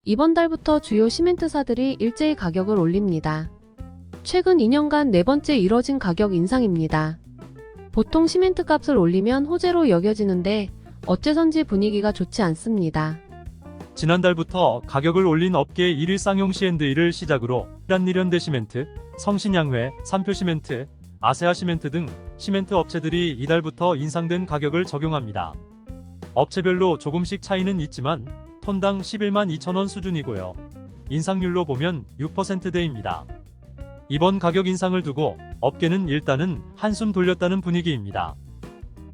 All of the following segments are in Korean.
이번 달부터 주요 시멘트사들이 일제히 가격을 올립니다. 최근 2년간 네 번째 이뤄진 가격 인상입니다. 보통 시멘트 값을 올리면 호재로 여겨지는데 어째선지 분위기가 좋지 않습니다. 지난달부터 가격을 올린 업계 1위 쌍용 C&E를 시작으로 한일현대시멘트, 성신양회, 삼표시멘트, 아세아시멘트 등 시멘트 업체들이 이달부터 인상된 가격을 적용합니다. 업체별로 조금씩 차이는 있지만 톤당 11만 2천원 수준이고요. 인상률로 보면 6%대입니다. 이번 가격 인상을 두고 업계는 일단은 한숨 돌렸다는 분위기입니다.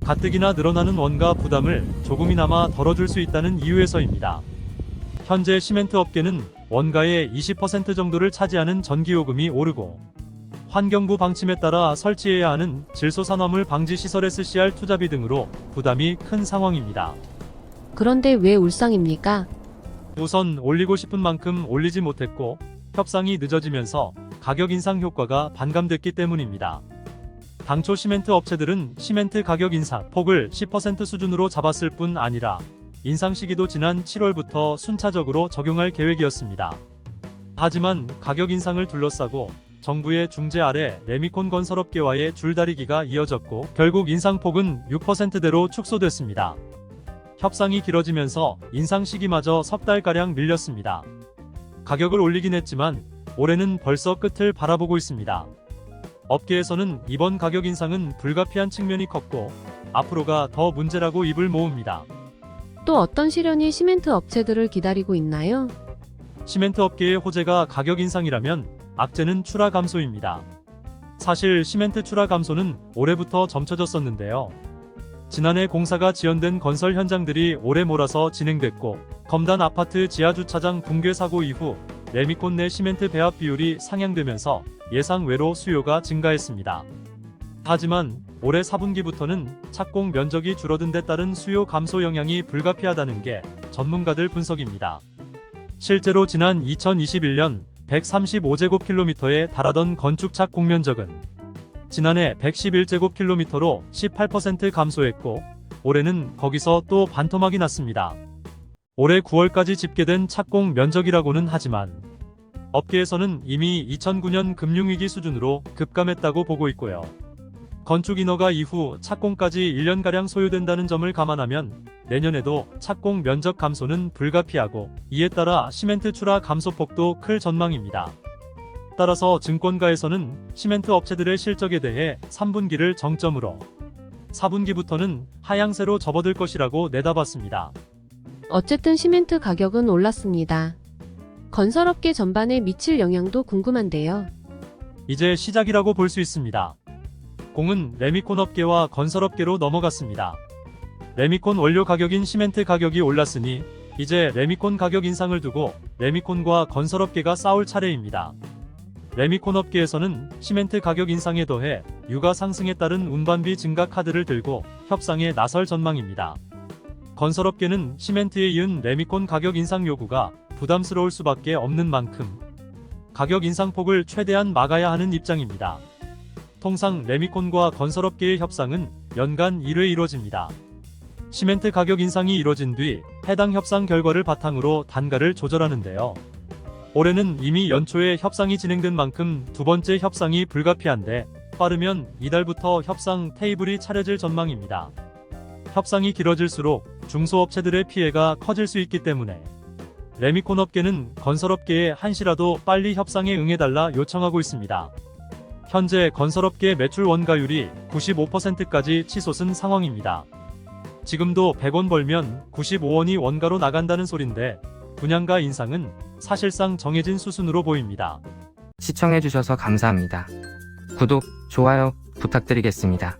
가뜩이나 늘어나는 원가 부담을 조금이나마 덜어줄 수 있다는 이유에서입니다. 현재 시멘트 업계는 원가의 20% 정도를 차지하는 전기요금이 오르고 환경부 방침에 따라 설치해야 하는 질소산화물 방지 시설 SCR 투자비 등으로 부담이 큰 상황입니다. 그런데 왜 울상입니까? 우선 올리고 싶은 만큼 올리지 못했고 협상이 늦어지면서 가격 인상 효과가 반감됐기 때문입니다. 당초 시멘트 업체들은 시멘트 가격 인상 폭을 10% 수준으로 잡았을 뿐 아니라 인상 시기도 지난 7월부터 순차적으로 적용할 계획이었습니다. 하지만 가격 인상을 둘러싸고 정부의 중재 아래 레미콘 건설업계와의 줄다리기가 이어졌고 결국 인상폭은 6%대로 축소됐습니다. 협상이 길어지면서 인상 시기마저 석 달가량 밀렸습니다. 가격을 올리긴 했지만 올해는 벌써 끝을 바라보고 있습니다. 업계에서는 이번 가격 인상은 불가피한 측면이 컸고 앞으로가 더 문제라고 입을 모읍니다. 또 어떤 시련이 시멘트 업체들을 기다리고 있나요? 시멘트 업계의 호재가 가격 인상이라면 악재는 출하 감소입니다. 사실 시멘트 출하 감소는 올해부터 점쳐졌었는데요. 지난해 공사가 지연된 건설 현장들이 올해 몰아서 진행됐고 검단 아파트 지하주차장 붕괴 사고 이후 레미콘 내 시멘트 배합 비율이 상향되면서 예상외로 수요가 증가했습니다. 하지만 올해 4분기부터는 착공 면적이 줄어든 데 따른 수요 감소 영향이 불가피하다는 게 전문가들 분석입니다. 실제로 지난 2021년 135제곱킬로미터에 달하던 건축 착공 면적은 지난해 111제곱킬로미터로 18% 감소했고 올해는 거기서 또 반토막이 났습니다. 올해 9월까지 집계된 착공 면적이라고는 하지만 업계에서는 이미 2009년 금융위기 수준으로 급감했다고 보고 있고요. 건축 인허가 이후 착공까지 1년가량 소요된다는 점을 감안하면 내년에도 착공 면적 감소는 불가피하고 이에 따라 시멘트 출하 감소폭도 클 전망입니다. 따라서 증권가에서는 시멘트 업체들의 실적에 대해 3분기를 정점으로 4분기부터는 하향세로 접어들 것이라고 내다봤습니다. 어쨌든 시멘트 가격은 올랐습니다. 건설업계 전반에 미칠 영향도 궁금한데요. 이제 시작이라고 볼 수 있습니다. 공은 레미콘 업계와 건설업계로 넘어갔습니다. 레미콘 원료 가격인 시멘트 가격이 올랐으니 이제 레미콘 가격 인상을 두고 레미콘과 건설업계가 싸울 차례입니다. 레미콘 업계에서는 시멘트 가격 인상에 더해 유가 상승에 따른 운반비 증가 카드를 들고 협상에 나설 전망입니다. 건설업계는 시멘트에 이은 레미콘 가격 인상 요구가 부담스러울 수밖에 없는 만큼 가격 인상폭을 최대한 막아야 하는 입장입니다. 통상 레미콘과 건설업계의 협상은 연간 1회 이뤄집니다. 시멘트 가격 인상이 이뤄진 뒤 해당 협상 결과를 바탕으로 단가를 조절하는데요. 올해는 이미 연초에 협상이 진행된 만큼 두 번째 협상이 불가피한데 빠르면 이달부터 협상 테이블이 차려질 전망입니다. 협상이 길어질수록 중소업체들의 피해가 커질 수 있기 때문에 레미콘 업계는 건설업계에 한시라도 빨리 협상에 응해달라 요청하고 있습니다. 현재 건설업계 매출 원가율이 95%까지 치솟은 상황입니다. 지금도 100원 벌면 95원이 원가로 나간다는 소린데 분양가 인상은 사실상 정해진 수순으로 보입니다. 시청해주셔서 감사합니다. 구독, 좋아요 부탁드리겠습니다.